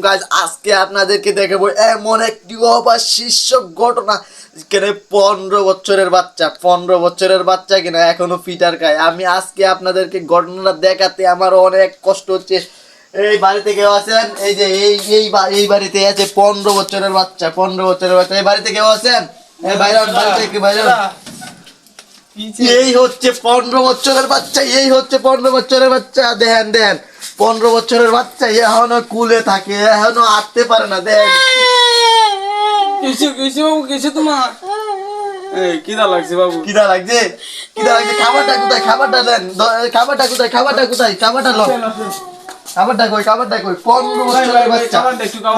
Guys আজকে আপনাদেরকে দেখাবো এমন একটি অবিশ্বাস্য ঘটনা। এখানে 15 বছরের বাচ্চা কিনা এখনো ফিটার খায়। আমি আজকে আপনাদেরকে ঘটনাটা দেখাতে আমার অনেক কষ্ট হচ্ছে। এই বাড়িতে কেউ আছেন? এই যে এই বাড়িতে আছে 15 বছরের বাচ্চা। এই বাড়িতে কেউ আছেন? এই বাইরে এই হচ্ছে 15 বছরের বাচ্চা। 15 বছরের বাচ্চা। দেখেন 15 বছরের বাচ্চা এখনো কুলে থাকে, এখনো হাঁটতে পারে না। দেখেন কিছু তোমার কিদা লাগছে বাবু? কিদা লাগছে? খাবারটা কোথায়? খাবারটা দেন। খাবারটা কোথায়? খাবারটা লো। খাবারটা কই? 15 বছরের বাচ্চা।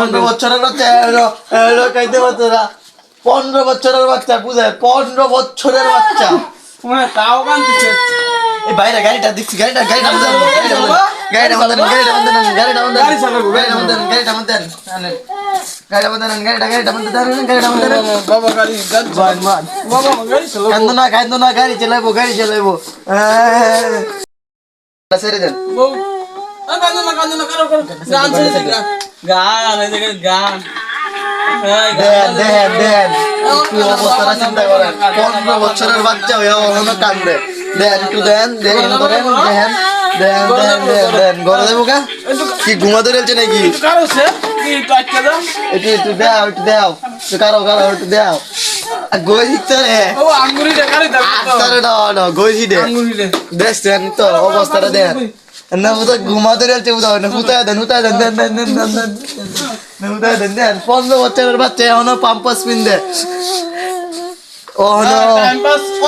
15 বছরের বাচ্চা খাইতে পারছে না। 15 বছরের বাচ্চা বুঝে? 15 বছরের বাচ্চা। তাও কান্দিছে। এই বাইরে গাড়িটা দেখছি। গাড়িটা বাবা গাড়ি কান্দো না, গাড়ি চালাইবো। ছেড়ে দেন। কান্দো না কারো গান ছেড়ে দে। গান এই জায়গায় গান। দেন একটু অবস্থাটা চিন্তা করেন। 15 বছরের বাচ্চা হয়ে এখনো কান্দে। দেন ঘরে দেবো কা? কি ঘুমাতে রয়েছে নাকি? একটু দাও একটু দাও। গই দিতে রে গই দিতে দেখছেন তো অবস্থাটা দেন না। ঘুমাতে রয়েছে হুতায় দেন 15 বছরের বাচ্চা এখনো পাম্পাস পিনদে।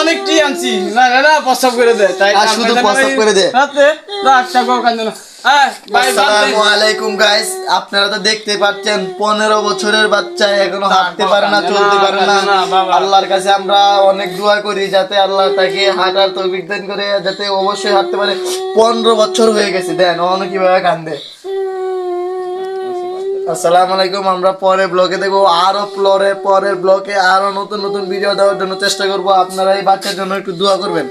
অনেকটি আনছি না প্রস্তাব করে দেয় শুধু প্রস্তাব করে দেয়। আসসালামু আলাইকুম গাইস, আপনারা তো দেখতে পাচ্ছেন 15 বছরের বাচ্চা এখনো হাঁটতে পারে না, চলতে পারে না। আল্লাহর কাছে আমরা অনেক দোয়া করি যাতে আল্লাহ তাকে হাঁটার তৌফিক দান করে, যাতে অবশ্যই হাঁটতে পারে। 15 বছর হয়ে গেছে, দেন অন্য কিভাবে কান্দে। আসসালামু আলাইকুম। আমরা পরের ব্লগে দেখবো, আরো পরের ব্লগে আরো নতুন ভিডিও দেওয়ার জন্য চেষ্টা করবো। আপনারা এই বাচ্চার জন্য একটু দোয়া করবেন।